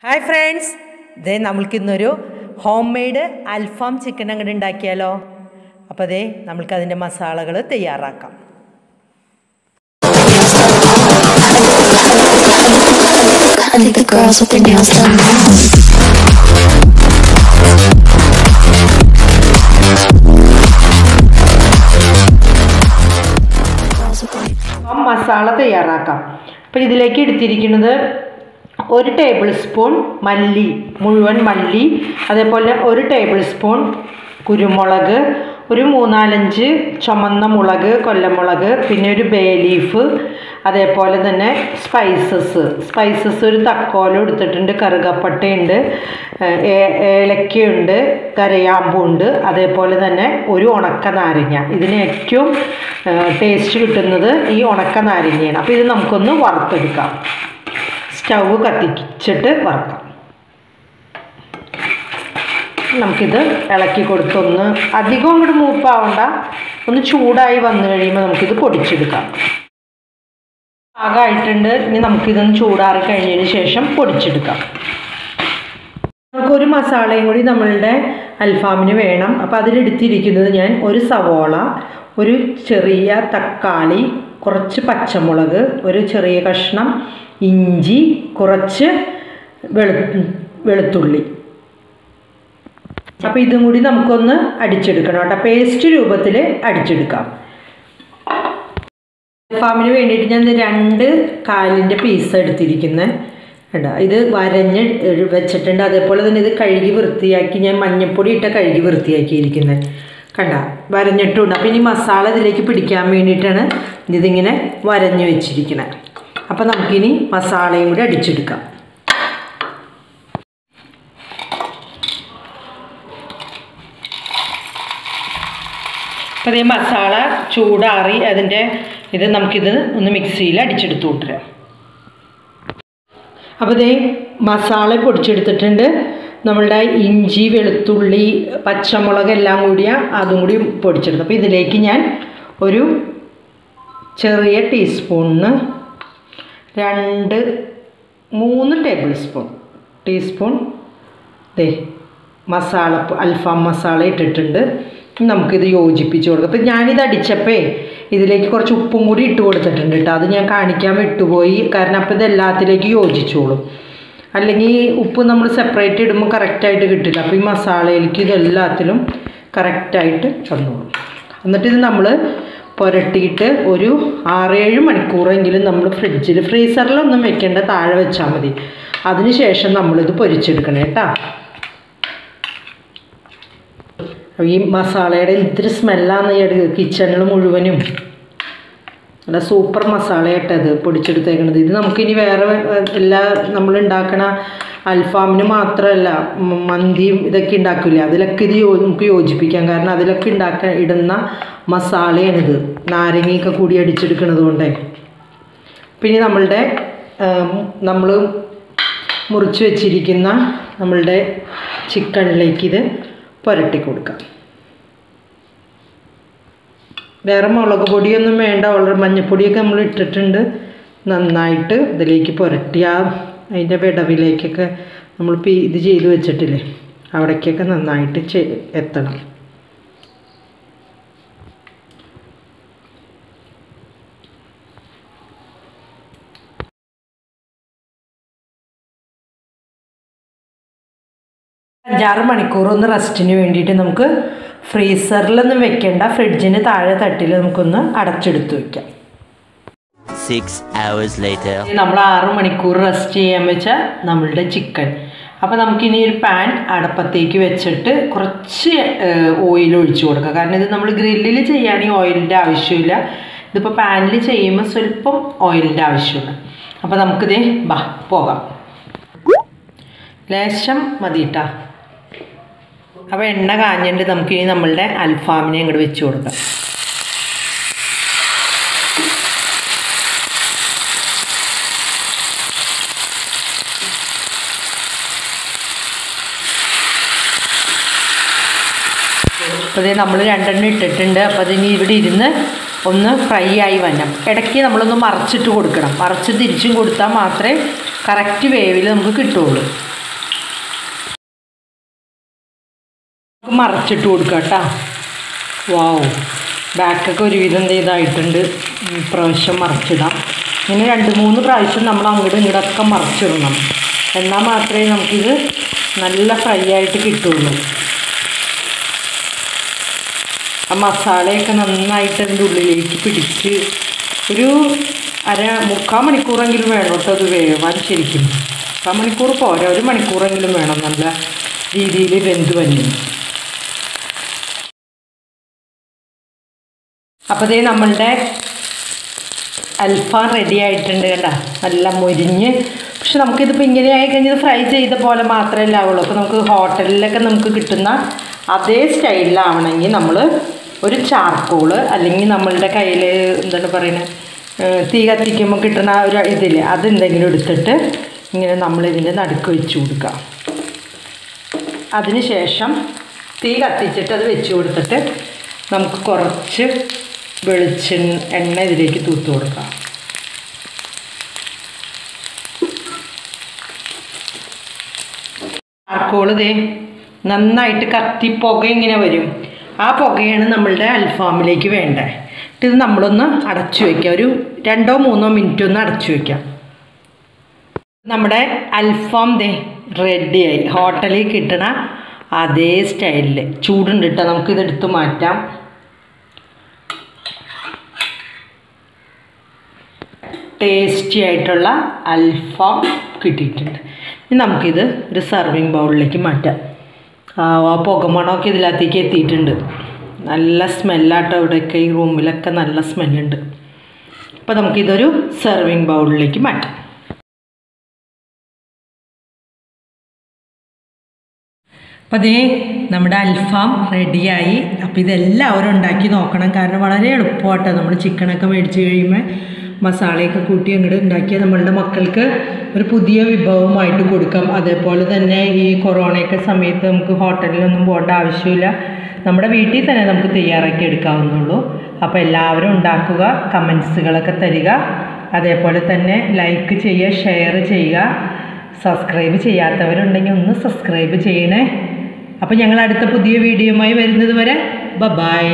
Hi friends, then namulkinnoru homemade alfam chicken angadu undakiyalo. Appo de namulku adinte masalagalu tayyarakam. I think the girls with their nails done now. Masala തയ്യാറാക്കാം. അപ്പോൾ ഇതിലേക്ക് എടുത്തിരിക്കുന്നത് 1 tablespoon മല്ലി, മുഴുവൻ മല്ലി, അതേപോലെ 1 tablespoon കുരുമുളക്, ഒരു 3-4 ചുമന്ന മുളക്, കൊല്ലമുളക്, പിന്നെ ഒരു ബേ ലീഫ്, അതേപോലെ തന്നെ സ്പൈസസ് ഒരു തക്കോലം എടുത്തിട്ടുണ്ട്, കറുകപ്പട്ടയുണ്ട്, ഏലക്കയുണ്ട്, കരയാമ്പുണ്ട്, അതേപോലെ തന്നെ ഒരു ഉണക്ക നാരങ്ങ. ഇതിന് ഏറ്റവും ടേസ്റ്റ് കിട്ടുന്നത് ഈ ഉണക്ക നാരങ്ങയാണ്. അപ്പോൾ ഇത് നമുക്കൊന്ന് വറുത്തെടുക്കാം. സ്റ്റൗ കത്തിച്ചിട്ട് വറുക്കാം. നമുക്കിത് ഇളക്കി കൊടുത്തൊന്ന് അധികം അങ്ങോട്ട് മൂപ്പാവണ്ട, ഒന്ന് ചൂടായി വന്നു കഴിയുമ്പോൾ നമുക്കിത് പൊടിച്ചെടുക്കാം. പാകമായിട്ടുണ്ട്. ഇനി നമുക്കിതൊന്ന് ചൂടാറി കഴിഞ്ഞതിന് ശേഷം പൊടിച്ചെടുക്കാം. നമുക്കൊരു മസാലയും കൂടി നമ്മളുടെ അൽഫാമിന് വേണം. അപ്പോൾ അതിലെടുത്തിരിക്കുന്നത് ഞാൻ ഒരു സവോള, ഒരു ചെറിയ തക്കാളി, കുറച്ച് പച്ചമുളക്, ഒരു ചെറിയ കഷ്ണം ഇഞ്ചി, കുറച്ച് വെളുത്തുള്ളി. അപ്പോൾ ഇതും കൂടി നമുക്കൊന്ന് അടിച്ചെടുക്കണം കേട്ടോ. പേസ്റ്റ് രൂപത്തിൽ അടിച്ചെടുക്കാം. അൽഫാമിന് വേണ്ടിയിട്ട് ഞാൻ 2 കാലിൻ്റെ പീസ് എടുത്തിരിക്കുന്നത് കേട്ടോ. ഇത് വരഞ്ഞ് വെച്ചിട്ടുണ്ട്. അതേപോലെ തന്നെ ഇത് കഴുകി വൃത്തിയാക്കി, ഞാൻ മഞ്ഞൾപ്പൊടി ഇട്ട് കഴുകി വൃത്തിയാക്കിയിരിക്കുന്നത് കണ്ട, വരഞ്ഞിട്ടുണ്ട്. അപ്പോൾ ഇനി മസാല ഇതിലേക്ക് പിടിക്കാൻ വേണ്ടിയിട്ടാണ് ഇതിങ്ങനെ വരഞ്ഞ് വെച്ചിരിക്കുന്നത്. അപ്പോൾ നമുക്കിനി മസാലയും കൂടി അടിച്ചെടുക്കാം. അപ്പോൾ ഈ മസാല ചൂടാറി നമുക്കിത് ഒന്ന് മിക്സിയിൽ അടിച്ചെടുത്ത് കൊണ്ടുവരാം. അപ്പോൾ ഇതേ മസാല പൊടിച്ചെടുത്തിട്ടുണ്ട്. നമ്മളുടെ ഇഞ്ചി, വെളുത്തുള്ളി, പച്ചമുളക് എല്ലാം കൂടിയ അതും കൂടി പൊടിച്ചെടുത്തു. അപ്പോൾ ഇതിലേക്ക് ഞാൻ ഒരു ചെറിയ ടീസ്പൂണിന് 3 ടീസ്പൂൺ മസാല, അൽഫാം മസാല ഇട്ടിട്ടുണ്ട്. നമുക്കിത് യോജിപ്പിച്ച് കൊടുക്കാം. അപ്പോൾ ഞാനിത് അടിച്ചപ്പോൾ ഇതിലേക്ക് കുറച്ച് ഉപ്പും കൂടി ഇട്ട് കൊടുത്തിട്ടുണ്ട് കേട്ടോ. അത് ഞാൻ കാണിക്കാൻ വിട്ടുപോയി, കാരണം അപ്പോൾ ഇത് എല്ലാത്തിലേക്ക് യോജിച്ചോളും. അല്ലെങ്കിൽ ഉപ്പ് നമ്മൾ സെപ്പറേറ്റ് ഇടുമ്പോൾ കറക്റ്റായിട്ട് കിട്ടില്ല. അപ്പോൾ ഈ മസാലയിലേക്ക് ഇതെല്ലാത്തിലും കറക്റ്റായിട്ട് വന്നോളും. എന്നിട്ടിത് നമ്മൾ പുരട്ടിയിട്ട് ഒരു 6-7 മണിക്കൂറെങ്കിലും നമ്മൾ ഫ്രീസറിലൊന്നും വെക്കേണ്ട, താഴെ വെച്ചാൽ മതി. അതിന് ശേഷം നമ്മളിത് പൊരിച്ചെടുക്കണം കേട്ടോ. ഈ മസാലയുടെ ഇത്തിരി സ്മെല്ലാണ് കിച്ചണിൽ മുഴുവനും. നല്ല സൂപ്പർ മസാല കേട്ടത് പൊടിച്ചെടുത്തേക്കണത്. ഇത് നമുക്കിനി വേറെ നമ്മളുണ്ടാക്കണ അൽഫാമിന് മാത്രമല്ല, മന്തിയും ഇതൊക്കെ ഉണ്ടാക്കില്ല, അതിലൊക്കെ ഇത് നമുക്ക് യോജിപ്പിക്കാം. കാരണം അതിലൊക്കെ ഇടുന്ന മസാലയാണിത്, നാരങ്ങയൊക്കെ കൂടി അടിച്ചെടുക്കുന്നത് കൊണ്ടേ. പിന്നെ നമ്മൾ മുറിച്ച് വെച്ചിരിക്കുന്ന നമ്മളുടെ ചിക്കനിലേക്ക് ഇത് പുരട്ടി കൊടുക്കാം. വേറെ മുളക് പൊടിയൊന്നും വേണ്ട, വളരെ മഞ്ഞൾപ്പൊടിയൊക്കെ നമ്മൾ ഇട്ടിട്ടുണ്ട്. നന്നായിട്ട് ഇതിലേക്ക് പുരട്ടി അതിൻ്റെ വിടവിലേക്കൊക്കെ നമ്മൾ ഇത് ചെയ്ത് വെച്ചിട്ടില്ലേ, അവിടേക്കൊക്കെ നന്നായിട്ട് എത്തണം. അഞ്ചാറ് മണിക്കൂർ ഒന്ന് റെസ്റ്റിന് വേണ്ടിയിട്ട് നമുക്ക് ഫ്രീസറിലൊന്നും വെക്കേണ്ട, ഫ്രിഡ്ജിന് താഴെ തട്ടിൽ നമുക്കൊന്ന് അടച്ചെടുത്ത് വയ്ക്കാം. 6 hours later. നമ്മൾ 6 മണിക്കൂർ റെസ്റ്റ് ചെയ്യാൻ വെച്ചാൽ നമ്മളുടെ ചിക്കൻ. അപ്പോൾ നമുക്കിനി ഒരു പാൻ അടപ്പത്തേക്ക് വെച്ചിട്ട് കുറച്ച് ഓയിൽ ഒഴിച്ച് കൊടുക്കുക. കാരണം ഇത് നമ്മൾ ഗ്രില്ലിൽ ചെയ്യുകയാണെങ്കിൽ ഓയിലിൻ്റെ ആവശ്യമില്ല. ഇതിപ്പോൾ പാനിൽ ചെയ്യുമ്പോൾ സ്വല്പം ഓയിലിൻ്റെ ആവശ്യമുണ്ട്. അപ്പോൾ നമുക്കിത് പോകാം. ലേശം മതിയിട്ടാ. അപ്പോൾ എണ്ണ കാഞ്ഞിട്ട് നമുക്കിനി നമ്മളുടെ അൽഫാമിനെ ഇങ്ങോട്ട് വെച്ച് കൊടുക്കാം. അപ്പോൾ ഇത് നമ്മൾ 2 ഇട്ടിട്ടുണ്ട്. അപ്പോൾ അതിന് ഇവിടെ ഇരുന്ന് ഒന്ന് ഫ്രൈ ആയി വരണം. ഇടയ്ക്ക് നമ്മളൊന്ന് മറിച്ചിട്ട് കൊടുക്കണം. മറിച്ച് തിരിച്ചും കൊടുത്താൽ മാത്രമേ കറക്റ്റ് വേവിൽ നമുക്ക് കിട്ടുള്ളൂ. നമുക്ക് മറച്ചിട്ട് കൊടുക്കാം കേട്ടോ. വാവ്, ബാക്കൊക്കെ ഒരുവിധം ഇതായിട്ടുണ്ട്. പ്രാവശ്യം മറച്ചിടാം. ഇങ്ങനെ 2-3 പ്രാവശ്യം നമ്മൾ അങ്ങോട്ടും ഇങ്ങോട്ടൊക്കെ മറച്ചിടണം. എന്നാൽ മാത്രമേ നമുക്കിത് നല്ല ഫ്രൈ ആയിട്ട് കിട്ടുള്ളൂ. ആ മസാലയൊക്കെ നന്നായിട്ട് അതിൻ്റെ ഉള്ളിലേക്ക് പിടിച്ച് ഒരു 3/4 മണിക്കൂറെങ്കിലും വേണം കേട്ടോ അത് വേവാൻ. ശരിക്കും 3/4 മണിക്കൂർ പോരാ, 1 മണിക്കൂറെങ്കിലും വേണം നല്ല രീതിയിൽ വെന്ത് വന്നു. അപ്പോൾ ഇതേ നമ്മളുടെ അൽഫാം റെഡി ആയിട്ടുണ്ട് കേട്ടോ. നല്ല മൊരിഞ്ഞ്. പക്ഷെ നമുക്കിതിപ്പോൾ ഇങ്ങനെ ആയി കഴിഞ്ഞാൽ ഫ്രൈ ചെയ്ത പോലെ മാത്രമല്ല ആവുള്ളൂ. അപ്പോൾ നമുക്ക് ഹോട്ടലിലൊക്കെ നമുക്ക് കിട്ടുന്ന അതേ സ്റ്റൈലിലാവണമെങ്കിൽ നമ്മൾ ഒരു ചാർക്കോള് അല്ലെങ്കിൽ നമ്മളുടെ കയ്യിൽ എന്താണ് പറയുന്നത്, തീ കത്തിക്കുമ്പോൾ കിട്ടുന്ന ഒരു ഇതില്ലേ, അതെന്തെങ്കിലും എടുത്തിട്ട് ഇങ്ങനെ നമ്മളിതിൻ്റെ നടുക്ക് വെച്ച് കൊടുക്കുക. അതിന് ശേഷം തീ കത്തിച്ചിട്ട് അത് വെച്ച് കൊടുത്തിട്ട് നമുക്ക് കുറച്ച് എണ്ണ ഇതിലേക്ക് തൂത്ത് കൊടുക്കാം. ചാർക്കോള് ദേ നന്നായിട്ട് കത്തി പുക ഇങ്ങനെ വരും. ആ പുകയാണ് നമ്മളുടെ അൽഫാമിലേക്ക് വേണ്ടത്. ഇത് നമ്മളൊന്ന് അടച്ചു വയ്ക്കാം. ഒരു 2-3 മിനിറ്റ് ഒന്ന് അടച്ചു വയ്ക്കാം. നമ്മുടെ അൽഫാം ദേ റെഡിയായി. ഹോട്ടലിൽ കിട്ടണ അതേ സ്റ്റൈലിൽ ചൂടുണ്ട് കേട്ടോ. നമുക്കിതെടുത്ത് മാറ്റാം. ടേസ്റ്റി ആയിട്ടുള്ള അൽഫാം കിട്ടിയിട്ടുണ്ട്. ഇനി നമുക്കിത് ഒരു സർവിങ് ബൗളിലേക്ക് മാറ്റാം. ആ പുകമണമൊക്കെ ഇതിനകത്തേക്ക് എത്തിയിട്ടുണ്ട്. നല്ല സ്മെല്ലാട്ടോ. ഇവിടെയൊക്കെ ഈ റൂമിലൊക്കെ നല്ല സ്മെല്ലുണ്ട്. അപ്പോൾ നമുക്കിതൊരു സർവിങ് ബൗളിലേക്ക് മാറ്റാം. അപ്പോൾ അതേ നമ്മുടെ അൽഫാം റെഡിയായി. അപ്പോൾ ഇതെല്ലാവരും ഉണ്ടാക്കി നോക്കണം. കാരണം വളരെ എളുപ്പമാട്ടോ. നമ്മൾ ചിക്കനൊക്കെ മേടിച്ച് കഴിയുമ്പോൾ മസാലയൊക്കെ കൂട്ടി അങ്ങോട്ട് ഉണ്ടാക്കിയാൽ നമ്മളുടെ മക്കൾക്ക് ഒരു പുതിയ വിഭവമായിട്ട് കൊടുക്കാം. അതേപോലെ തന്നെ ഈ കൊറോണയൊക്കെ സമയത്ത് നമുക്ക് ഹോട്ടലിലൊന്നും പോകേണ്ട ആവശ്യമില്ല. നമ്മുടെ വീട്ടിൽ തന്നെ നമുക്ക് തയ്യാറാക്കി എടുക്കാവുന്നുള്ളൂ. അപ്പോൾ എല്ലാവരും ഉണ്ടാക്കുക, കമൻസുകളൊക്കെ തരിക. അതേപോലെ തന്നെ ലൈക്ക് ചെയ്യുക, ഷെയർ ചെയ്യുക. സബ്സ്ക്രൈബ് ചെയ്യാത്തവരുണ്ടെങ്കിൽ ഒന്ന് സബ്സ്ക്രൈബ് ചെയ്യണേ. അപ്പോൾ ഞങ്ങൾ അടുത്ത പുതിയ വീഡിയോയുമായി വരുന്നത് വരെ ബൈ.